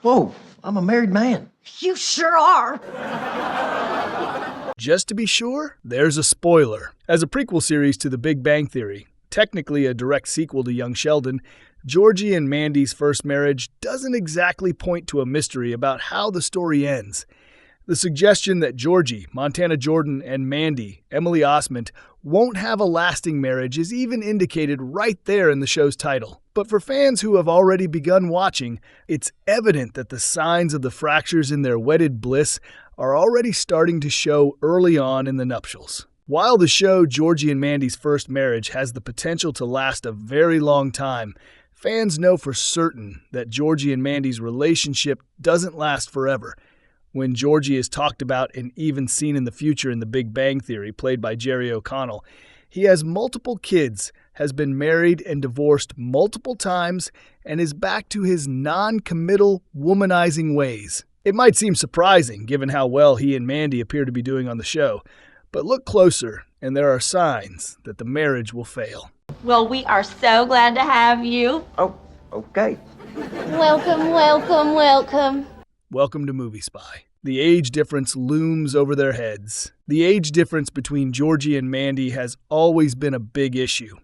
Whoa, I'm a married man. You sure are. Just to be sure, there's a spoiler. As a prequel series to The Big Bang Theory, technically a direct sequel to Young Sheldon, Georgie and Mandy's first marriage doesn't exactly point to a mystery about how the story ends. The suggestion that Georgie, Montana Jordan, and Mandy, Emily Osment, won't have a lasting marriage is even indicated right there in the show's title. But for fans who have already begun watching, it's evident that the signs of the fractures in their wedded bliss are already starting to show early on in the nuptials. While the show Georgie and Mandy's First Marriage has the potential to last a very long time, fans know for certain that Georgie and Mandy's relationship doesn't last forever. When Georgie is talked about and even seen in the future in The Big Bang Theory, played by Jerry O'Connell, he has multiple kids, has been married and divorced multiple times, and is back to his non-committal, womanizing ways. It might seem surprising, given how well he and Mandy appear to be doing on the show, but look closer, and there are signs that the marriage will fail. Well, we are so glad to have you. Oh, okay. Welcome, welcome, welcome. Welcome to Movie Spy. The age difference looms over their heads. The age difference between Georgie and Mandy has always been a big issue.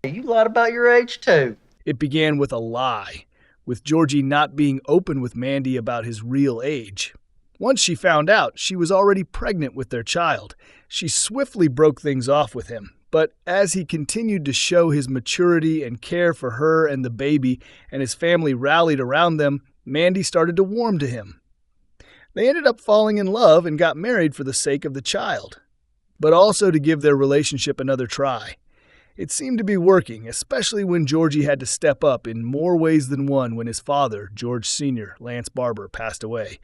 You lied about your age, too. It began with a lie, with Georgie not being open with Mandy about his real age. Once she found out, she was already pregnant with their child. She swiftly broke things off with him. But as he continued to show his maturity and care for her and the baby, and his family rallied around them, Mandy started to warm to him. They ended up falling in love and got married for the sake of the child, but also to give their relationship another try. It seemed to be working, especially when Georgie had to step up in more ways than one when his father, George Sr., Lance Barber, passed away.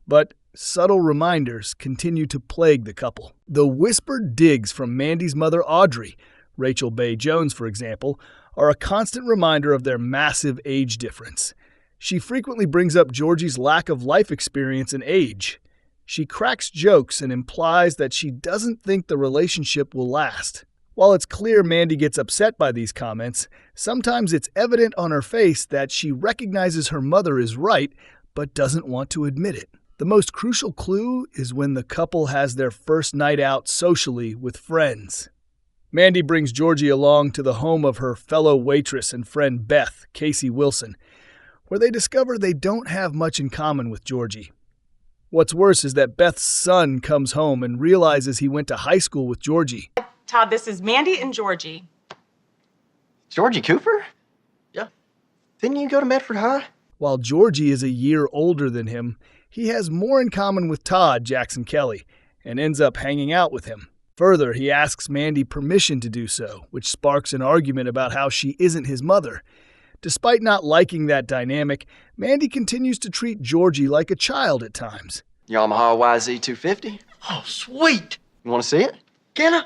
But subtle reminders continue to plague the couple. The whispered digs from Mandy's mother, Audrey, Rachel Bay Jones, for example, are a constant reminder of their massive age difference. She frequently brings up Georgie's lack of life experience and age. She cracks jokes and implies that she doesn't think the relationship will last. While it's clear Mandy gets upset by these comments, sometimes it's evident on her face that she recognizes her mother is right, but doesn't want to admit it. The most crucial clue is when the couple has their first night out socially with friends. Mandy brings Georgie along to the home of her fellow waitress and friend Beth, Casey Wilson, where they discover they don't have much in common with Georgie. What's worse is that Beth's son comes home and realizes he went to high school with Georgie. Todd, this is Mandy and Georgie. Georgie Cooper? Yeah. Didn't you go to Medford High? While Georgie is a year older than him, he has more in common with Todd, Jackson Kelly, and ends up hanging out with him. Further, he asks Mandy permission to do so, which sparks an argument about how she isn't his mother. Despite not liking that dynamic, Mandy continues to treat Georgie like a child at times. Yamaha YZ250? Oh, sweet. You want to see it? Can I?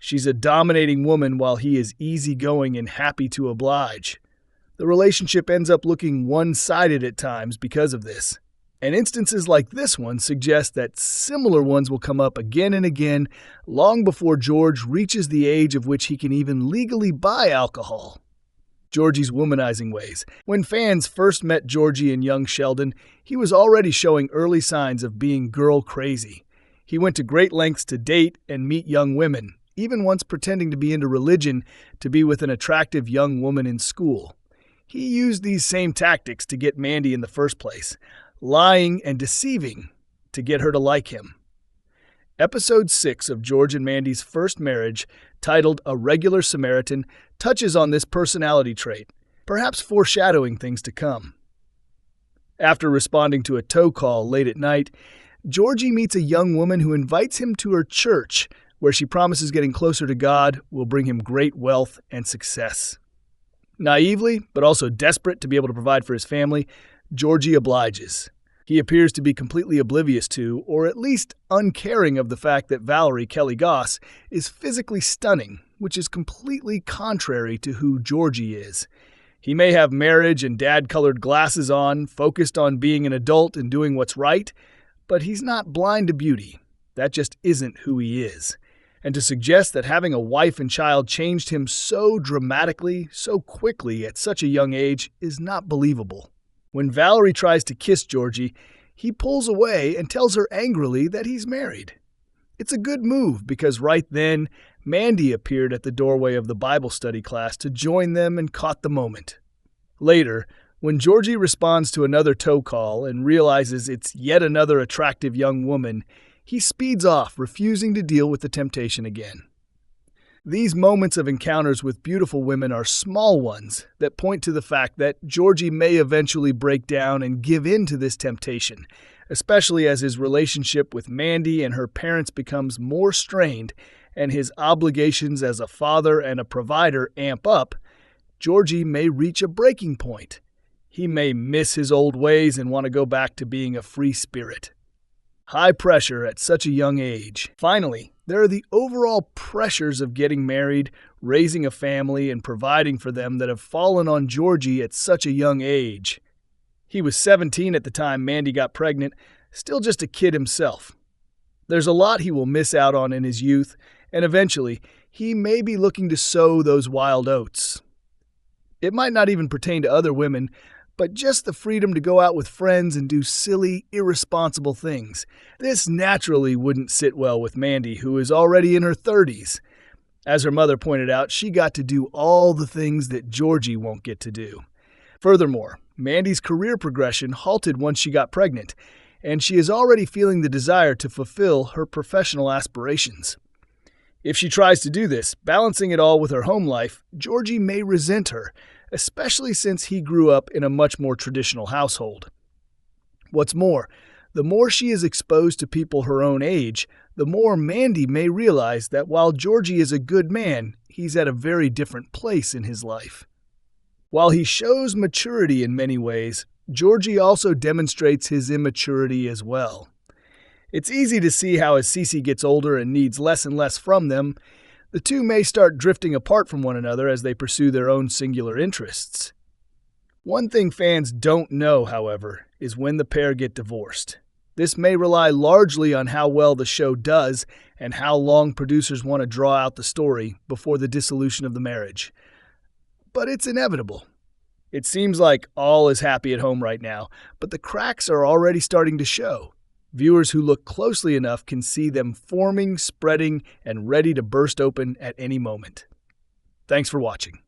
She's a dominating woman while he is easygoing and happy to oblige. The relationship ends up looking one-sided at times because of this. And instances like this one suggest that similar ones will come up again and again long before George reaches the age of which he can even legally buy alcohol. Georgie's womanizing ways. When fans first met Georgie and Young Sheldon, he was already showing early signs of being girl crazy. He went to great lengths to date and meet young women, even once pretending to be into religion to be with an attractive young woman in school. He used these same tactics to get Mandy in the first place, lying and deceiving to get her to like him. Episode 6 of George and Mandy's First Marriage, titled A Regular Samaritan, touches on this personality trait, perhaps foreshadowing things to come. After responding to a tow call late at night, Georgie meets a young woman who invites him to her church, where she promises getting closer to God will bring him great wealth and success. Naively, but also desperate to be able to provide for his family, Georgie obliges. He appears to be completely oblivious to, or at least uncaring of the fact that Valerie, Kelly Goss, is physically stunning, which is completely contrary to who Georgie is. He may have marriage and dad-colored glasses on, focused on being an adult and doing what's right, but he's not blind to beauty. That just isn't who he is. And to suggest that having a wife and child changed him so dramatically, so quickly at such a young age is not believable. When Valerie tries to kiss Georgie, he pulls away and tells her angrily that he's married. It's a good move because right then, Mandy appeared at the doorway of the Bible study class to join them and caught the moment. Later, when Georgie responds to another tow call and realizes it's yet another attractive young woman, he speeds off, refusing to deal with the temptation again. These moments of encounters with beautiful women are small ones that point to the fact that Georgie may eventually break down and give in to this temptation, especially as his relationship with Mandy and her parents becomes more strained and his obligations as a father and a provider amp up. Georgie may reach a breaking point. He may miss his old ways and want to go back to being a free spirit. High pressure at such a young age. Finally, there are the overall pressures of getting married, raising a family, and providing for them that have fallen on Georgie at such a young age. He was 17 at the time Mandy got pregnant, still just a kid himself. There's a lot he will miss out on in his youth, and eventually, he may be looking to sow those wild oats. It might not even pertain to other women, but just the freedom to go out with friends and do silly, irresponsible things. This naturally wouldn't sit well with Mandy, who is already in her 30s. As her mother pointed out, she got to do all the things that Georgie won't get to do. Furthermore, Mandy's career progression halted once she got pregnant, and she is already feeling the desire to fulfill her professional aspirations. If she tries to do this, balancing it all with her home life, Georgie may resent her, especially since he grew up in a much more traditional household. What's more, the more she is exposed to people her own age, the more Mandy may realize that while Georgie is a good man, he's at a very different place in his life. While he shows maturity in many ways, Georgie also demonstrates his immaturity as well. It's easy to see how as Cece gets older and needs less and less from them, the two may start drifting apart from one another as they pursue their own singular interests. One thing fans don't know, however, is when the pair get divorced. This may rely largely on how well the show does and how long producers want to draw out the story before the dissolution of the marriage. But it's inevitable. It seems like all is happy at home right now, but the cracks are already starting to show. Viewers who look closely enough can see them forming, spreading, and ready to burst open at any moment. Thanks for watching.